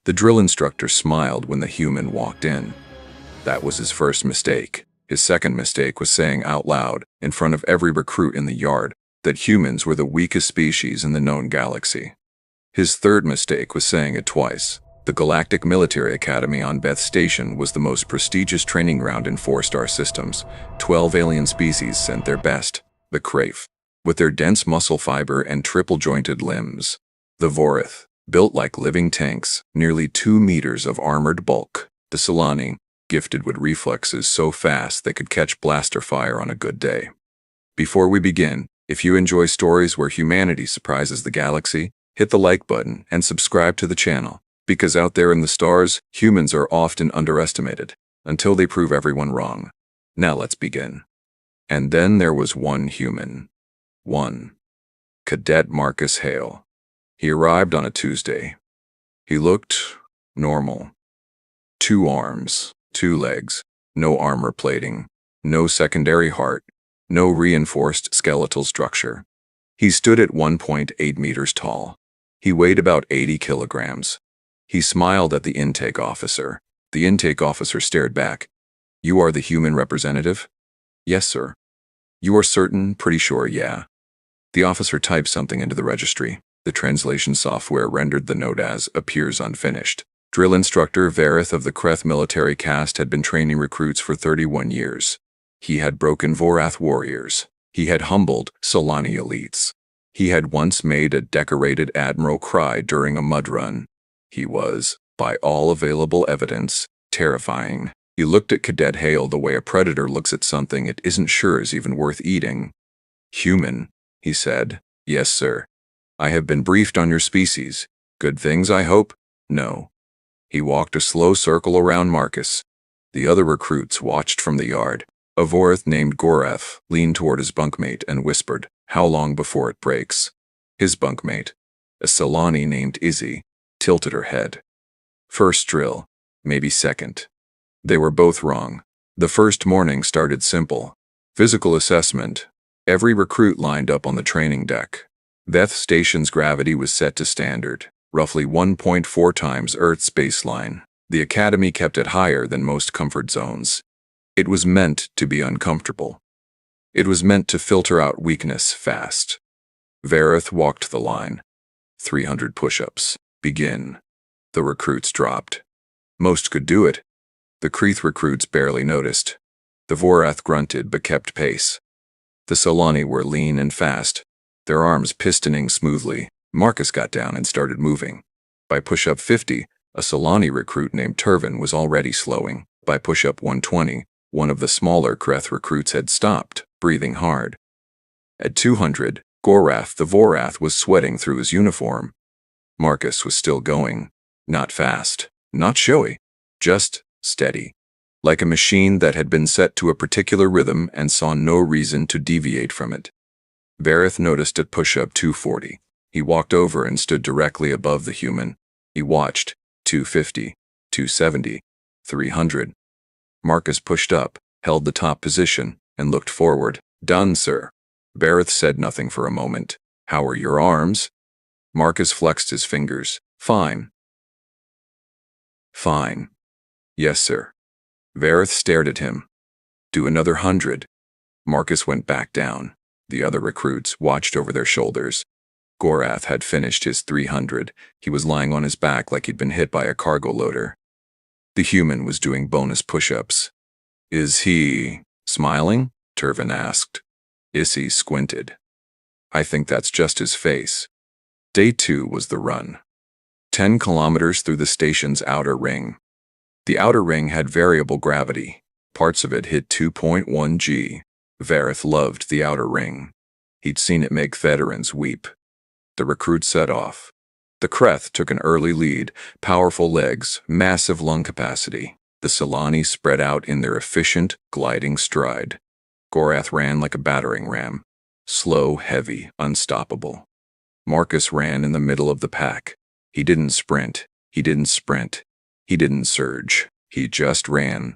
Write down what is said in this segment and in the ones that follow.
The drill instructor smiled when the human walked in. That was his first mistake. His second mistake was saying out loud, in front of every recruit in the yard, that humans were the weakest species in the known galaxy. His third mistake was saying it twice. The Galactic Military Academy on Beth Station was the most prestigious training ground in 4-star systems. 12 alien species sent their best, the Crayf, with their dense muscle fiber and triple-jointed limbs. The Vorith, built like living tanks, nearly 2 meters of armored bulk. The Solani, gifted with reflexes so fast they could catch blaster fire on a good day. Before we begin, if you enjoy stories where humanity surprises the galaxy, hit the like button and subscribe to the channel. Because out there in the stars, humans are often underestimated, until they prove everyone wrong. Now let's begin. And then there was one human. One. Cadet Marcus Hale. He arrived on a Tuesday. He looked normal. 2 arms, 2 legs, no armor plating, no secondary heart, no reinforced skeletal structure. He stood at 1.8 meters tall. He weighed about 80 kilograms. He smiled at the intake officer. The intake officer stared back. "You are the human representative?" "Yes, sir." "You are certain?" "Pretty sure, yeah." The officer typed something into the registry. The translation software rendered the note as "appears unfinished." Drill instructor Verith of the Kreth military caste had been training recruits for 31 years. He had broken Vorath warriors. He had humbled Solani elites. He had once made a decorated admiral cry during a mud run. He was, by all available evidence, terrifying. He looked at Cadet Hale the way a predator looks at something it isn't sure is even worth eating. "Human," he said. "Yes, sir. I have been briefed on your species. Good things, I hope?" "No." He walked a slow circle around Marcus. The other recruits watched from the yard. A Vorith named Gorath leaned toward his bunkmate and whispered, "How long before it breaks?" His bunkmate, a Solani named Izzy, tilted her head. "First drill, maybe second." They were both wrong. The first morning started simple. Physical assessment. Every recruit lined up on the training deck. Beth Station's gravity was set to standard, roughly 1.4 times Earth's baseline. The Academy kept it higher than most comfort zones. It was meant to be uncomfortable. It was meant to filter out weakness fast. Verith walked the line. 300 push-ups. Begin. The recruits dropped. Most could do it. The Kreth recruits barely noticed. The Vorath grunted but kept pace. The Solani were lean and fast, their arms pistoning smoothly. Marcus got down and started moving. By push-up 50, a Solani recruit named Turvin was already slowing. By push-up 120, one of the smaller Kreth recruits had stopped, breathing hard. At 200, Gorath the Vorath was sweating through his uniform. Marcus was still going. Not fast, not showy, just steady. Like a machine that had been set to a particular rhythm and saw no reason to deviate from it. Verith noticed at push-up 240. He walked over and stood directly above the human. He watched. 250, 270, 300. Marcus pushed up, held the top position, and looked forward. "Done, sir." Verith said nothing for a moment. "How are your arms?" Marcus flexed his fingers. "Fine." "Fine." "Yes, sir." Verith stared at him. "Do another 100. Marcus went back down. The other recruits watched over their shoulders. Gorath had finished his 300. He was lying on his back like he'd been hit by a cargo loader. The human was doing bonus push-ups. "Is he smiling?" Turvin asked. Izzy squinted. "I think that's just his face." Day 2 was the run. 10 kilometers through the station's outer ring. The outer ring had variable gravity. Parts of it hit 2.1 G. Verith loved the outer ring. He'd seen it make veterans weep. The recruits set off. The Kreth took an early lead, powerful legs, massive lung capacity. The Solani spread out in their efficient, gliding stride. Gorath ran like a battering ram. Slow, heavy, unstoppable. Marcus ran in the middle of the pack. He didn't sprint. He didn't sprint. He didn't surge. He just ran.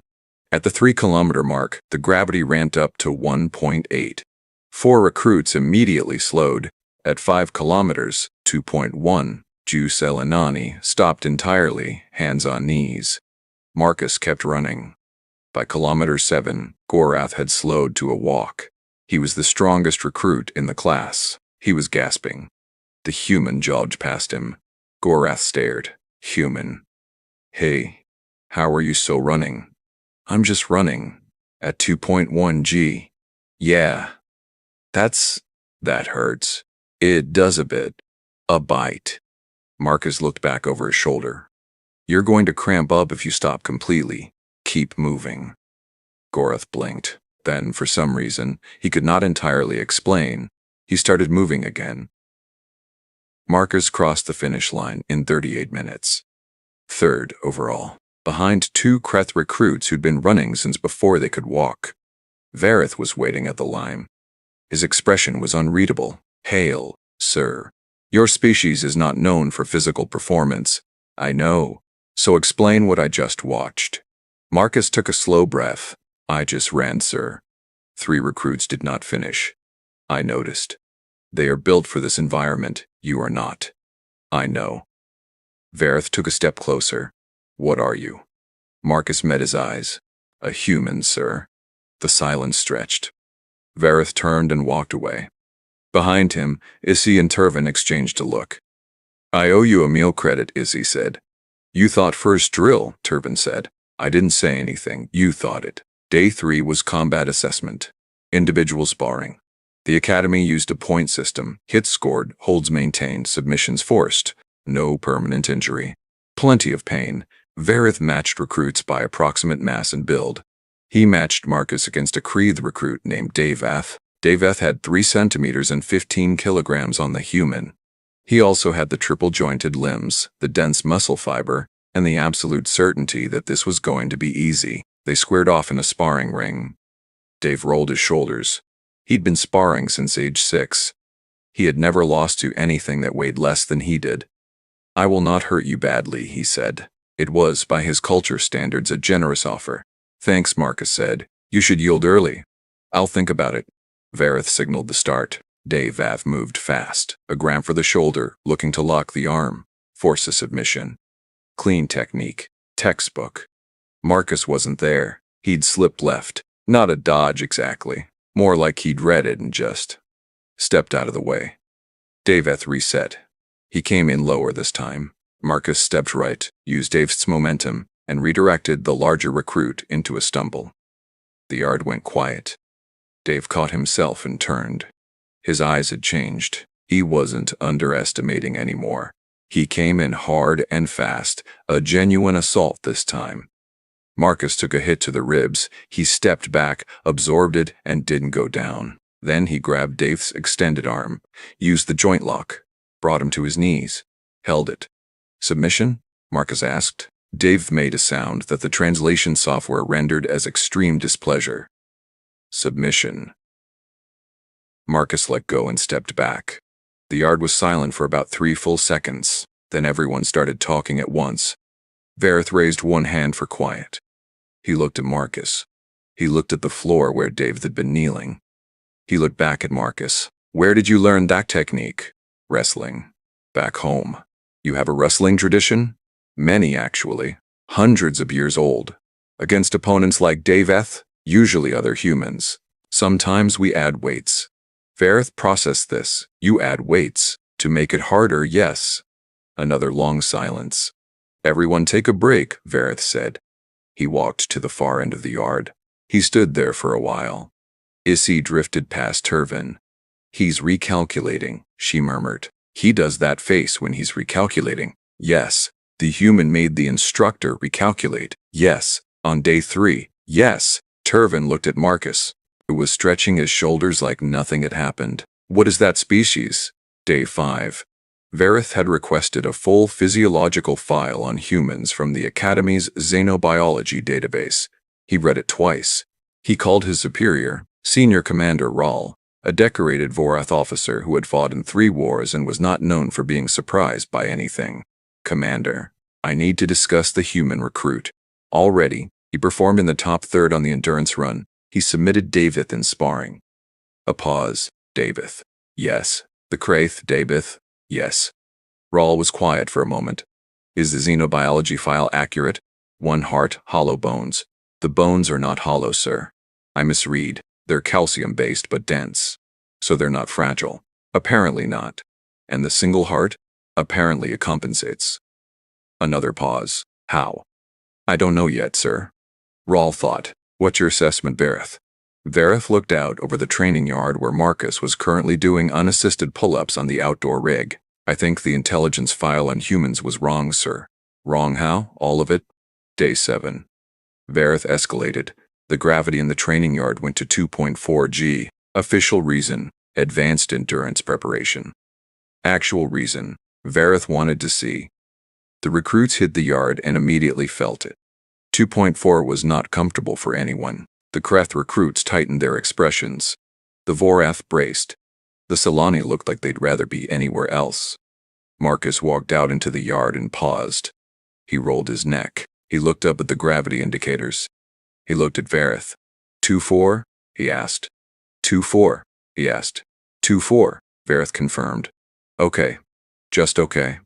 At the 3-kilometer mark, the gravity ramped up to 1.8. 4 recruits immediately slowed. At 5 kilometers, 2.1. Jusel and Nani stopped entirely, hands on knees. Marcus kept running. By kilometer 7, Gorath had slowed to a walk. He was the strongest recruit in the class. He was gasping. The human jogged past him. Gorath stared. Human. Hey, how are you so running? I'm just running. At 2.1 G. Yeah. That hurts. It does a bit. A bite. Marcus looked back over his shoulder. You're going to cramp up if you stop completely. Keep moving. Gorath blinked. Then, for some reason, he could not entirely explain, he started moving again. Marcus crossed the finish line in 38 minutes. Third overall, behind 2 Kreth recruits who'd been running since before they could walk. Vareth was waiting at the line. His expression was unreadable. Hail, sir. Your species is not known for physical performance. I know. So explain what I just watched. Marcus took a slow breath. I just ran, sir. 3 recruits did not finish. I noticed. They are built for this environment. You are not. I know. Vareth took a step closer. What are you? Marcus met his eyes. A human, sir. The silence stretched. Vareth turned and walked away. Behind him, Issy and Turvin exchanged a look. I owe you a meal credit, Issy said. You thought first drill, Turvin said. I didn't say anything. You thought it. Day 3 was combat assessment. Individual sparring. The academy used a point system. Hits scored, holds maintained, submissions forced. No permanent injury. Plenty of pain. Vareth matched recruits by approximate mass and build. He matched Marcus against a Kreeth recruit named Daveth. Daveth had 3 centimeters and 15 kilograms on the human. He also had the triple-jointed limbs, the dense muscle fiber, and the absolute certainty that this was going to be easy. They squared off in a sparring ring. Dave rolled his shoulders. He'd been sparring since age 6. He had never lost to anything that weighed less than he did. I will not hurt you badly, he said. It was, by his culture standards, a generous offer. Thanks, Marcus said. You should yield early. I'll think about it. Vareth signaled the start. Daveth moved fast, a gram for the shoulder, looking to lock the arm. Force a submission. Clean technique. Textbook. Marcus wasn't there. He'd slipped left. Not a dodge exactly. More like he'd read it and just stepped out of the way. Daveth reset. He came in lower this time. Marcus stepped right, used Daveth's momentum, and redirected the larger recruit into a stumble. The yard went quiet. Dave caught himself and turned. His eyes had changed. He wasn't underestimating anymore. He came in hard and fast, a genuine assault this time. Marcus took a hit to the ribs. He stepped back, absorbed it, and didn't go down. Then he grabbed Dave's extended arm, used the joint lock, brought him to his knees, held it. Submission? Marcus asked. Dave made a sound that the translation software rendered as extreme displeasure. Submission. Marcus let go and stepped back. The yard was silent for about 3 full seconds. Then everyone started talking at once. Vareth raised one hand for quiet. He looked at Marcus. He looked at the floor where Dave had been kneeling. He looked back at Marcus. Where did you learn that technique? Wrestling. Back home. You have a wrestling tradition? Many, actually. Hundreds of years old. Against opponents like Daveth, usually other humans. Sometimes we add weights. Vareth processed this. You add weights. To make it harder, yes. Another long silence. Everyone take a break, Vareth said. He walked to the far end of the yard. He stood there for a while. Issy drifted past Turvin. He's recalculating, she murmured. He does that face when he's recalculating. Yes. The human made the instructor recalculate. Yes. On day 3. Yes. Turvin looked at Marcus, who was stretching his shoulders like nothing had happened. What is that species? Day 5. Vareth had requested a full physiological file on humans from the Academy's xenobiology database. He read it twice. He called his superior, Senior Commander Rahl, a decorated Vorath officer who had fought in 3 wars and was not known for being surprised by anything. Commander, I need to discuss the human recruit. Already, he performed in the top third on the endurance run. He submitted Daveth in sparring. A pause. Daveth. Yes. The Kreeth, Daveth. Yes. Rawl was quiet for a moment. Is the xenobiology file accurate? One heart, hollow bones. The bones are not hollow, sir. I misread. They're calcium-based but dense. So they're not fragile. Apparently not. And the single heart? Apparently it compensates. Another pause. How? I don't know yet, sir. Rawl thought. What's your assessment, Verith? Verith looked out over the training yard where Marcus was currently doing unassisted pull-ups on the outdoor rig. I think the intelligence file on humans was wrong, sir. Wrong how? All of it? Day 7. Verith escalated. The gravity in the training yard went to 2.4 G. Official reason, advanced endurance preparation. Actual reason, Verith wanted to see. The recruits hit the yard and immediately felt it. 2.4 was not comfortable for anyone. The Kreth recruits tightened their expressions. The Vorath braced. The Solani looked like they'd rather be anywhere else. Marcus walked out into the yard and paused. He rolled his neck. He looked up at the gravity indicators. He looked at Verith. 2.4? He asked. 2.4? He asked. 2.4, Verith confirmed. Okay. Just okay.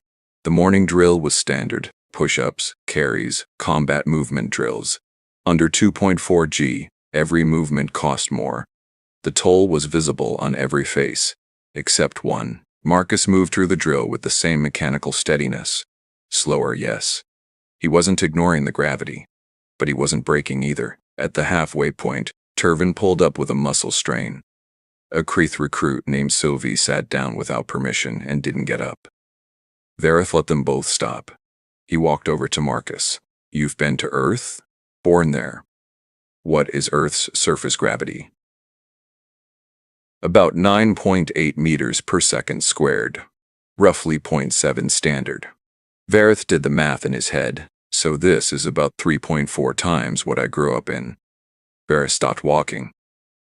The morning drill was standard. Push-ups, carries, combat movement drills. Under 2.4 G, every movement cost more. The toll was visible on every face, except one. Marcus moved through the drill with the same mechanical steadiness. Slower, yes. He wasn't ignoring the gravity, but he wasn't braking either. At the halfway point, Turvin pulled up with a muscle strain. A Kreth recruit named Sylvie sat down without permission and didn't get up. Verith let them both stop. He walked over to Marcus. You've been to Earth? Born there. What is Earth's surface gravity? About 9.8 meters per second squared. Roughly 0.7 standard. Verith did the math in his head, so this is about 3.4 times what I grew up in. Verith stopped walking.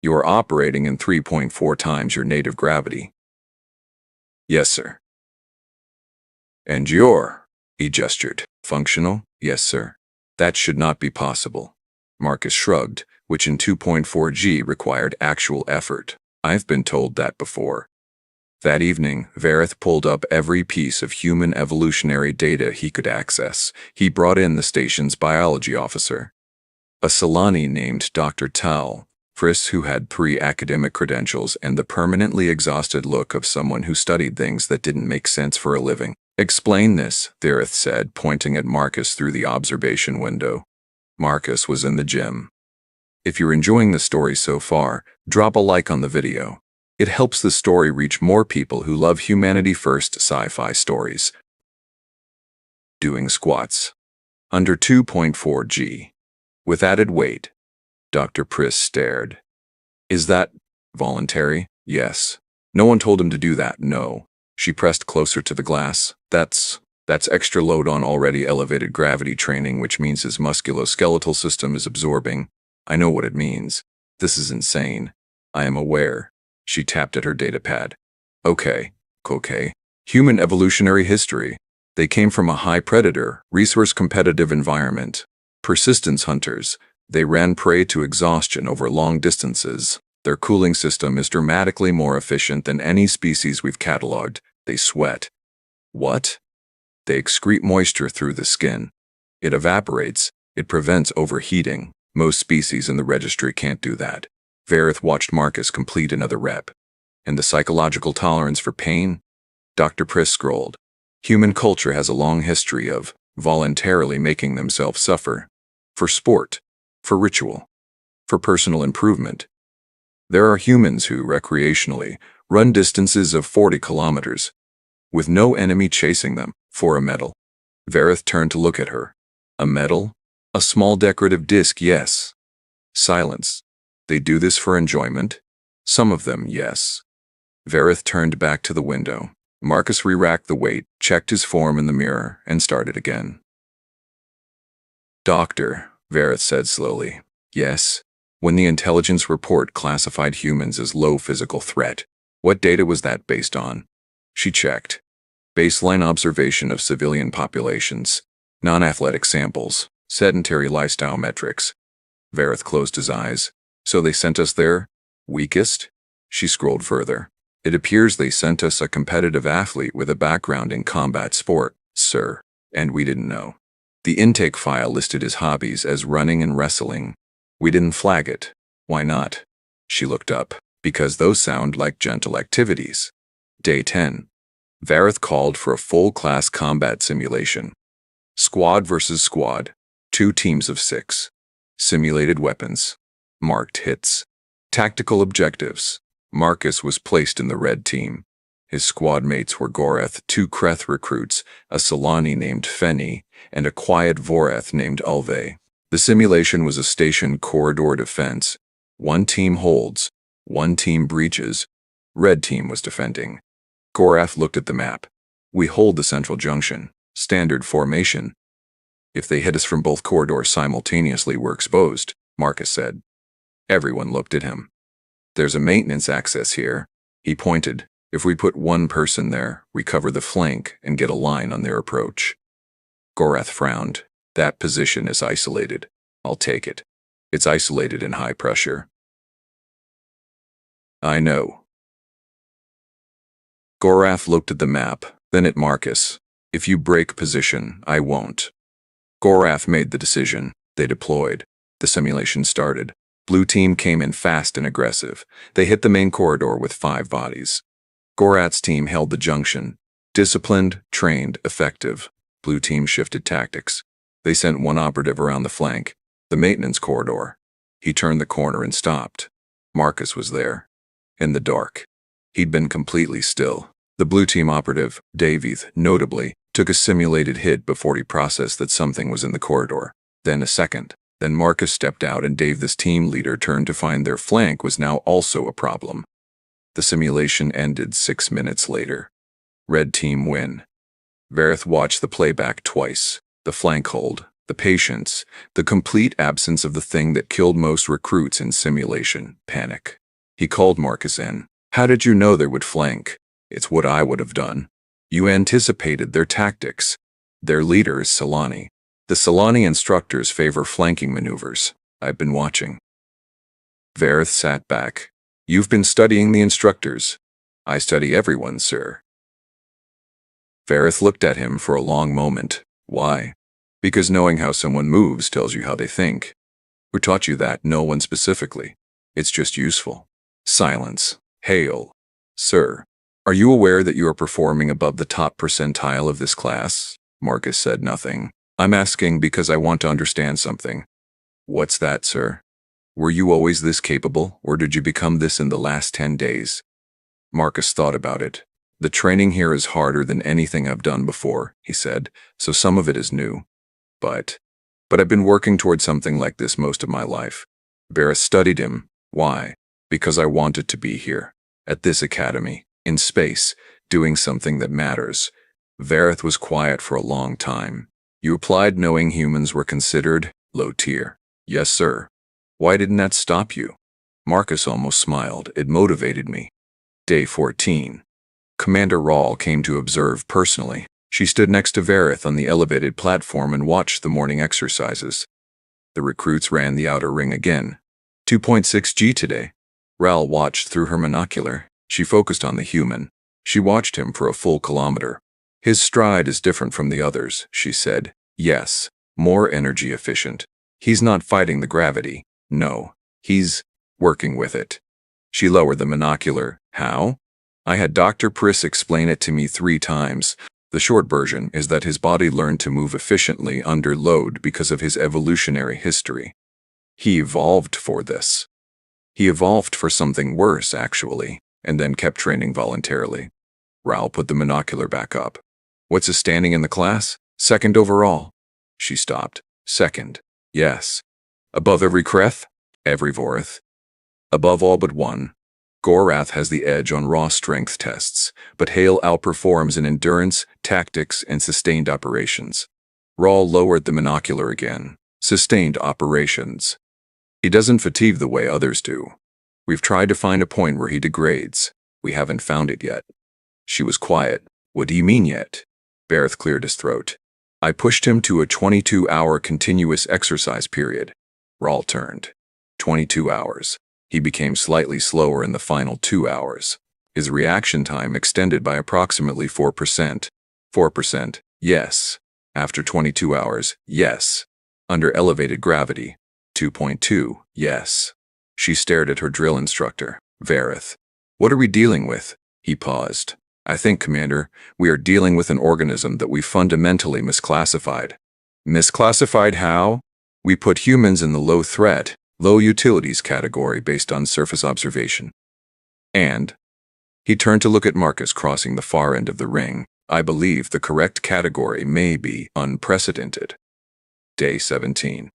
You are operating in 3.4 times your native gravity. Yes, sir. And you're, he gestured, functional? Yes, sir. That should not be possible. Marcus shrugged, which in 2.4 G required actual effort. I've been told that before. That evening, Verith pulled up every piece of human evolutionary data he could access. He brought in the station's biology officer, a Solani named Dr. Tal, Friss, who had pre-academic credentials and the permanently exhausted look of someone who studied things that didn't make sense for a living. Explain this, Verith said, pointing at Marcus through the observation window. Marcus was in the gym. If you're enjoying the story so far, drop a like on the video. It helps the story reach more people who love humanity-first sci-fi stories. Doing squats. Under 2.4 G. With added weight. Dr. Priss stared. Is that voluntary? Yes. No one told him to do that, no. She pressed closer to the glass. That's extra load on already elevated gravity training, which means his musculoskeletal system is absorbing. I know what it means. This is insane. I am aware. She tapped at her datapad. Okay. Human evolutionary history. They came from a high predator, resource-competitive environment. Persistence hunters. They ran prey to exhaustion over long distances. Their cooling system is dramatically more efficient than any species we've cataloged. They sweat. What? They excrete moisture through the skin. It evaporates. It prevents overheating. Most species in the registry can't do that. Verith watched Marcus complete another rep. And the psychological tolerance for pain? Dr. Priss scrolled. Human culture has a long history of voluntarily making themselves suffer. For sport. For ritual. For personal improvement. There are humans who, recreationally, run distances of 40 kilometers, with no enemy chasing them, for a medal. Verith turned to look at her. A medal? A small decorative disc, yes. Silence. They do this for enjoyment? Some of them, yes. Verith turned back to the window. Marcus re-racked the weight, checked his form in the mirror, and started again. Doctor, Verith said slowly. Yes. When the intelligence report classified humans as low physical threat, what data was that based on? She checked. Baseline observation of civilian populations, non-athletic samples, sedentary lifestyle metrics. Verith closed his eyes. So they sent us there? Weakest? She scrolled further. It appears they sent us a competitive athlete with a background in combat sport, sir, and we didn't know. The intake file listed his hobbies as running and wrestling. We didn't flag it. Why not? She looked up. Because those sound like gentle activities. Day 10. Vareth called for a full-class combat simulation. Squad versus squad. 2 teams of 6. Simulated weapons. Marked hits. Tactical objectives. Marcus was placed in the red team. His squad mates were Goreth, 2 Kreth recruits, a Solani named Feni, and a quiet Voreth named Ulve. The simulation was a station corridor defense. 1 team holds, 1 team breaches. Red team was defending. Goreth looked at the map. We hold the central junction. Standard formation. If they hit us from both corridors simultaneously, we're exposed, Marcus said. Everyone looked at him. There's a maintenance access here. He pointed. If we put 1 person there, we cover the flank and get a line on their approach. Goreth frowned. That position is isolated. I'll take it. It's isolated in high pressure. I know. Goreth looked at the map, then at Marcus. If you break position, I won't. Goreth made the decision. They deployed. The simulation started. Blue team came in fast and aggressive. They hit the main corridor with 5 bodies. Goreth's team held the junction. Disciplined, trained, effective. Blue team shifted tactics. They sent 1 operative around the flank, the maintenance corridor. He turned the corner and stopped. Marcus was there. In the dark. He'd been completely still. The blue team operative, Davies, notably, took a simulated hit before he processed that something was in the corridor. Then a second. Then Marcus stepped out and Davies' team leader turned to find their flank was now also a problem. The simulation ended 6 minutes later. Red team win. Vareth watched the playback twice. The flank hold, the patience, the complete absence of the thing that killed most recruits in simulation, panic. He called Marcus in. How did you know they would flank? It's what I would have done. You anticipated their tactics. Their leader is Solani. The Solani instructors favor flanking maneuvers. I've been watching. Vareth sat back. You've been studying the instructors. I study everyone, sir. Vareth looked at him for a long moment. Why? Because knowing how someone moves tells you how they think. Who taught you that? No one specifically. It's just useful. Silence. Hail. Sir, are you aware that you are performing above the top percentile of this class? Marcus said nothing. I'm asking because I want to understand something. What's that, sir? Were you always this capable, or did you become this in the last 10 days? Marcus thought about it. The training here is harder than anything I've done before, he said, so some of it is new. But I've been working toward something like this most of my life. Vareth studied him. Why? Because I wanted to be here, at this academy, in space, doing something that matters. Vareth was quiet for a long time. You applied knowing humans were considered low tier. Yes, sir. Why didn't that stop you? Marcus almost smiled. It motivated me. Day 14. Commander Rawl came to observe personally. She stood next to Vareth on the elevated platform and watched the morning exercises. The recruits ran the outer ring again. 2.6 G today. Rawl watched through her monocular. She focused on the human. She watched him for a full kilometer. His stride is different from the others, she said. Yes, more energy efficient. He's not fighting the gravity. No, he's working with it. She lowered the monocular. How? I had Dr. Priss explain it to me 3 times. The short version is that his body learned to move efficiently under load because of his evolutionary history. He evolved for this. He evolved for something worse, actually, and then kept training voluntarily. Rawl put the monocular back up. What's his standing in the class? 2nd overall. She stopped. 2nd. Yes. Above every Kreth? Every Voreth. Above all but 1. Goreth has the edge on raw strength tests, but Hale outperforms in endurance, tactics, and sustained operations. Rawl lowered the monocular again. Sustained operations. He doesn't fatigue the way others do. We've tried to find a point where he degrades. We haven't found it yet. She was quiet. What do you mean yet? Vareth cleared his throat. I pushed him to a 22-hour continuous exercise period. Rawl turned. 22 hours. He became slightly slower in the final 2 hours. His reaction time extended by approximately 4%. 4%, yes. After 22 hours, yes. Under elevated gravity, 2.2, yes. She stared at her drill instructor, Vareth. What are we dealing with? He paused. I think, Commander, we are dealing with an organism that we fundamentally misclassified. Misclassified how? We put humans in the low threat, low utilities category based on surface observation. And he turned to look at Marcus crossing the far end of the ring. I believe the correct category may be unprecedented. Day 17.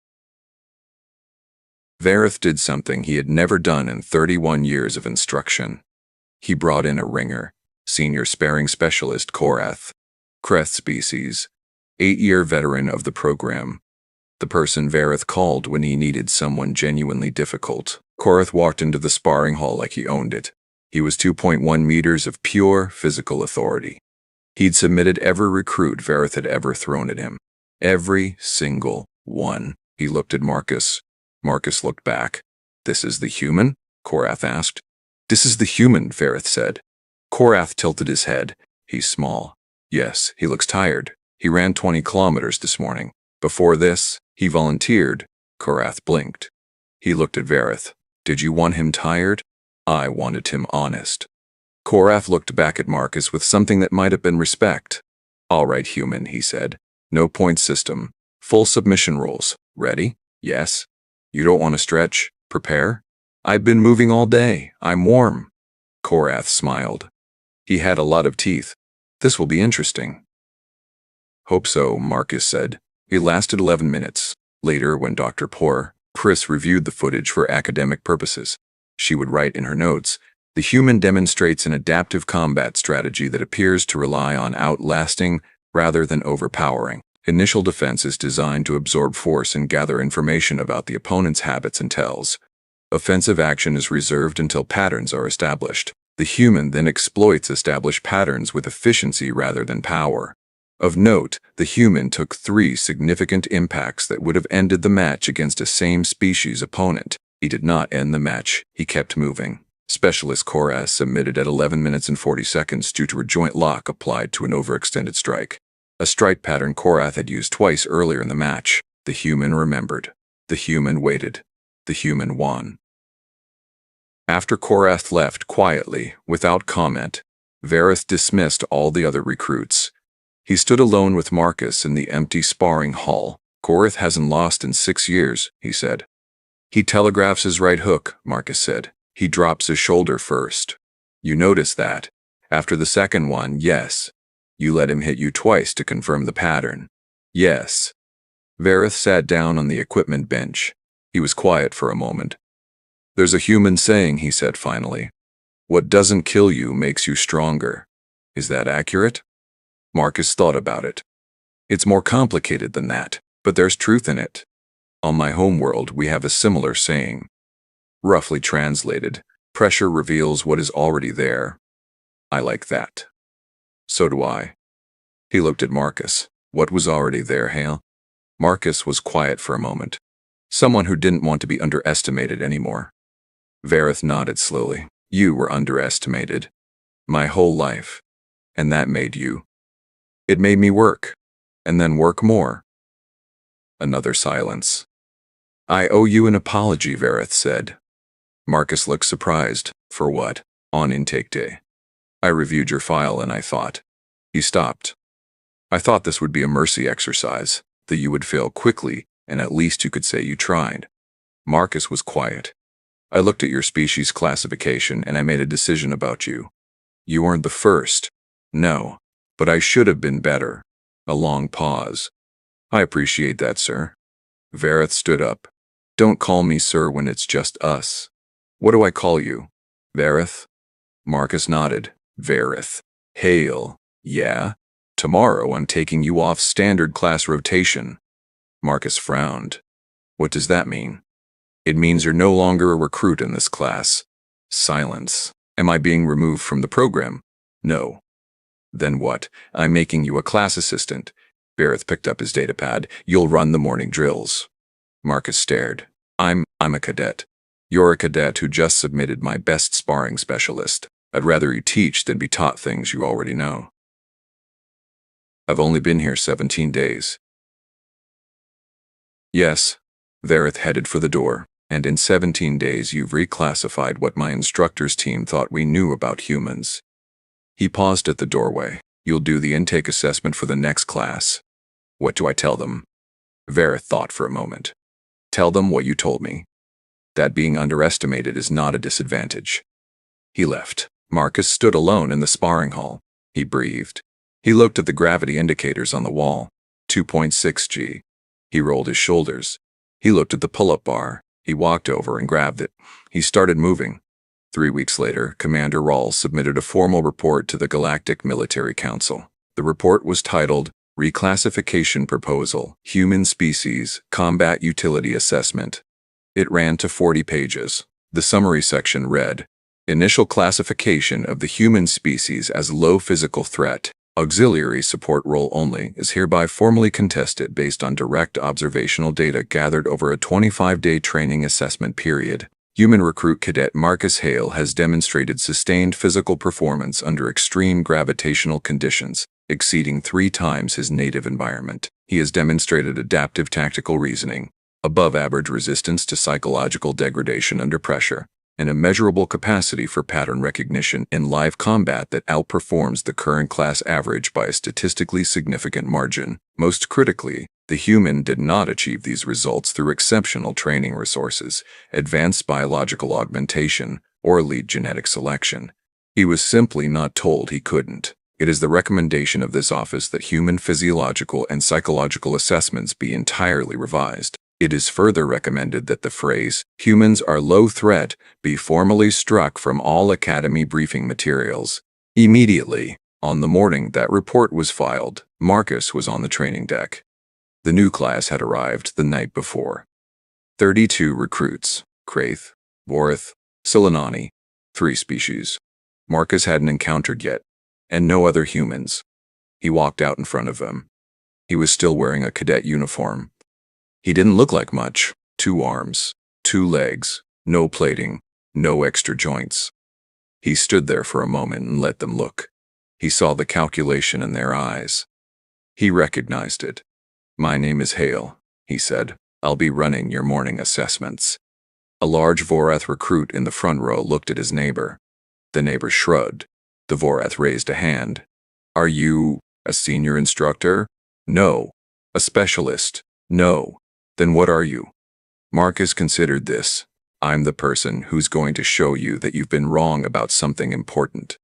Vareth did something he had never done in 31 years of instruction. He brought in a ringer, senior sparring specialist Korath, Kreth species, 8-year veteran of the program. The person Vareth called when he needed someone genuinely difficult. Korath walked into the sparring hall like he owned it. He was 2.1 meters of pure physical authority. He'd submitted every recruit Vareth had ever thrown at him. Every single one. He looked at Marcus. Marcus looked back. This is the human? Korath asked. This is the human, Vareth said. Korath tilted his head. He's small. Yes, he looks tired. He ran 20 kilometers this morning. Before this, he volunteered. Korath blinked. He looked at Vareth. Did you want him tired? I wanted him honest. Korath looked back at Marcus with something that might have been respect. All right, human, he said. No point system. Full submission rules. Ready? Yes. You don't want to stretch? Prepare? I've been moving all day. I'm warm. Korath smiled. He had a lot of teeth. This will be interesting. Hope so, Marcus said. It lasted 11 minutes. Later, when Dr. Pris reviewed the footage for academic purposes, she would write in her notes, the human demonstrates an adaptive combat strategy that appears to rely on outlasting rather than overpowering. Initial defense is designed to absorb force and gather information about the opponent's habits and tells. Offensive action is reserved until patterns are established. The human then exploits established patterns with efficiency rather than power. Of note, the human took 3 significant impacts that would have ended the match against a same-species opponent. He did not end the match. He kept moving. Specialist Korath submitted at 11 minutes and 40 seconds due to a joint lock applied to an overextended strike. A strike pattern Korath had used twice earlier in the match. The human remembered. The human waited. The human won. After Korath left quietly, without comment, Vareth dismissed all the other recruits. He stood alone with Marcus in the empty sparring hall. Korath hasn't lost in 6 years, he said. He telegraphs his right hook, Marcus said. He drops his shoulder first. You notice that. After the second one, yes. You let him hit you twice to confirm the pattern. Yes. Vareth sat down on the equipment bench. He was quiet for a moment. There's a human saying, he said finally. What doesn't kill you makes you stronger. Is that accurate? Marcus thought about it. It's more complicated than that, but there's truth in it. On my homeworld, we have a similar saying. Roughly translated, pressure reveals what is already there. I like that. So do I. He looked at Marcus. What was already there, Hale? Marcus was quiet for a moment. Someone who didn't want to be underestimated anymore. Vareth nodded slowly. You were underestimated. My whole life. And that made you. It made me work. And then work more. Another silence. I owe you an apology, Vareth said. Marcus looked surprised. For what? On intake day. I reviewed your file and I thought. He stopped. I thought this would be a mercy exercise, that you would fail quickly and at least you could say you tried. Marcus was quiet. I looked at your species classification and I made a decision about you. You weren't the first. No. But I should have been better. A long pause. I appreciate that, sir. Vareth stood up. Don't call me sir when it's just us. What do I call you? Vareth? Marcus nodded. Vareth. Hale. Yeah? Tomorrow I'm taking you off standard class rotation. Marcus frowned. What does that mean? It means you're no longer a recruit in this class. Silence. Am I being removed from the program? No. Then what? I'm making you a class assistant. Vareth picked up his datapad. You'll run the morning drills. Marcus stared. I'm a cadet. You're a cadet who just submitted my best sparring specialist. I'd rather you teach than be taught things you already know. I've only been here 17 days. Yes. Verith headed for the door. And in 17 days you've reclassified what my instructor's team thought we knew about humans. He paused at the doorway. You'll do the intake assessment for the next class. What do I tell them? Verith thought for a moment. Tell them what you told me. That being underestimated is not a disadvantage. He left. Marcus stood alone in the sparring hall. He breathed. He looked at the gravity indicators on the wall. 2.6 G. He rolled his shoulders. He looked at the pull-up bar. He walked over and grabbed it. He started moving. 3 weeks later, Commander Rawls submitted a formal report to the Galactic Military Council. The report was titled, Reclassification Proposal, Human Species, Combat Utility Assessment. It ran to 40 pages. The summary section read, Initial classification of the human species as low physical threat, auxiliary support role only, is hereby formally contested based on direct observational data gathered over a 25-day training assessment period. Human recruit Cadet Marcus Hale has demonstrated sustained physical performance under extreme gravitational conditions, exceeding 3 times his native environment. He has demonstrated adaptive tactical reasoning, above-average resistance to psychological degradation under pressure, and immeasurable capacity for pattern recognition in live combat that outperforms the current class average by a statistically significant margin. Most critically, the human did not achieve these results through exceptional training resources, advanced biological augmentation, or lead genetic selection. He was simply not told he couldn't. It is the recommendation of this office that human physiological and psychological assessments be entirely revised. It is further recommended that the phrase, humans are low threat, be formally struck from all Academy briefing materials. Immediately, on the morning that report was filed, Marcus was on the training deck. The new class had arrived the night before. 32 recruits, Kraith, Vorith, Silanani, 3 species. Marcus hadn't encountered yet, and no other humans. He walked out in front of them. He was still wearing a cadet uniform. He didn't look like much. 2 arms, 2 legs, no plating, no extra joints. He stood there for a moment and let them look. He saw the calculation in their eyes. He recognized it. My name is Hale, he said. I'll be running your morning assessments. A large Vorath recruit in the front row looked at his neighbor. The neighbor shrugged. The Vorath raised a hand. Are you a senior instructor? No. A specialist? No. Then what are you? Marcus considered this. I'm the person who's going to show you that you've been wrong about something important.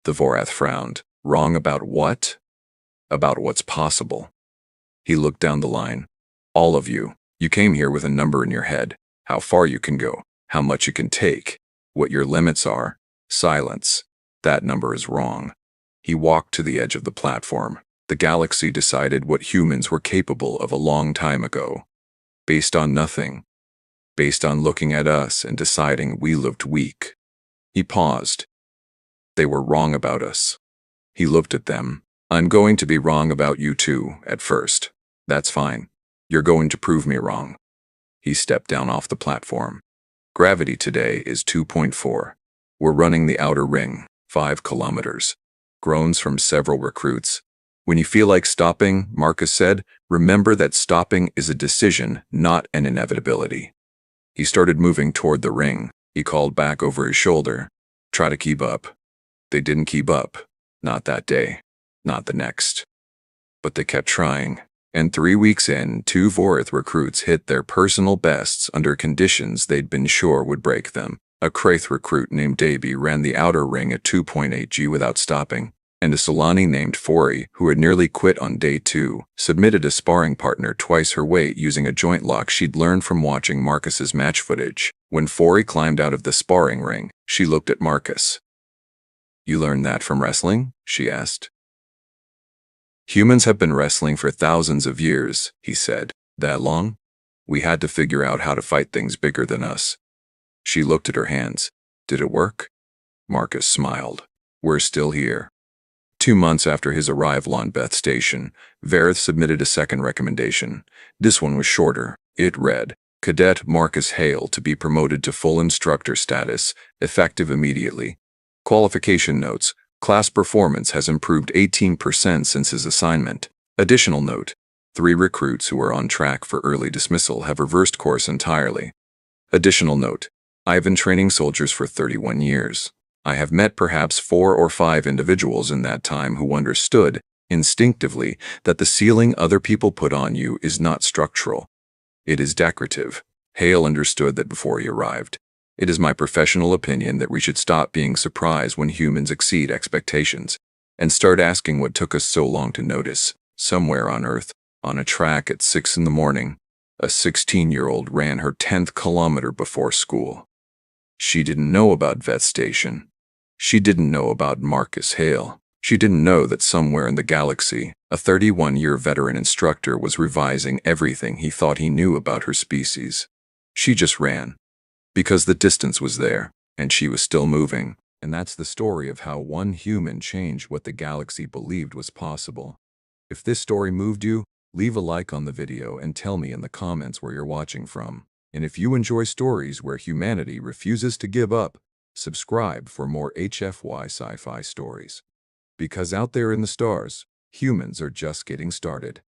The Vorath frowned. Wrong about what? About what's possible. He looked down the line. All of you. You came here with a number in your head. How far you can go. How much you can take. What your limits are. Silence. That number is wrong. He walked to the edge of the platform. The galaxy decided what humans were capable of a long time ago. Based on nothing. Based on looking at us and deciding we looked weak. He paused. They were wrong about us. He looked at them. I'm going to be wrong about you too, at first. That's fine. You're going to prove me wrong. He stepped down off the platform. Gravity today is 2.4. We're running the outer ring, 5 kilometers. Groans from several recruits. When you feel like stopping, Marcus said, remember that stopping is a decision, not an inevitability. He started moving toward the ring. He called back over his shoulder. Try to keep up. They didn't keep up. Not that day. Not the next. But they kept trying. And 3 weeks in, 2 Vorith recruits hit their personal bests under conditions they'd been sure would break them. A Kraith recruit named Davy ran the outer ring at 2.8 G without stopping. And a Solani named Fori, who had nearly quit on day 2, submitted a sparring partner twice her weight using a joint lock she'd learned from watching Marcus's match footage. When Fori climbed out of the sparring ring, she looked at Marcus. You learned that from wrestling? She asked. Humans have been wrestling for thousands of years, he said. That long? We had to figure out how to fight things bigger than us. She looked at her hands. Did it work? Marcus smiled. We're still here. 2 months after his arrival on Beth Station, Verith submitted a second recommendation. This one was shorter. It read, Cadet Marcus Hale to be promoted to full instructor status, effective immediately. Qualification notes. Class performance has improved 18% since his assignment. Additional note. 3 recruits who are on track for early dismissal have reversed course entirely. Additional note. I have been training soldiers for 31 years. I have met perhaps 4 or 5 individuals in that time who understood, instinctively, that the ceiling other people put on you is not structural. It is decorative. Hale understood that before he arrived. It is my professional opinion that we should stop being surprised when humans exceed expectations, and start asking what took us so long to notice. Somewhere on Earth, on a track at 6 in the morning, a 16-year-old ran her 10th kilometer before school. She didn't know about Vet Station. She didn't know about Marcus Hale. She didn't know that somewhere in the galaxy, a 31-year veteran instructor was revising everything he thought he knew about her species. She just ran. Because the distance was there, and she was still moving. And that's the story of how one human changed what the galaxy believed was possible. If this story moved you, leave a like on the video and tell me in the comments where you're watching from. And if you enjoy stories where humanity refuses to give up, subscribe for more HFY Sci-Fi stories. Because out there in the stars, humans are just getting started.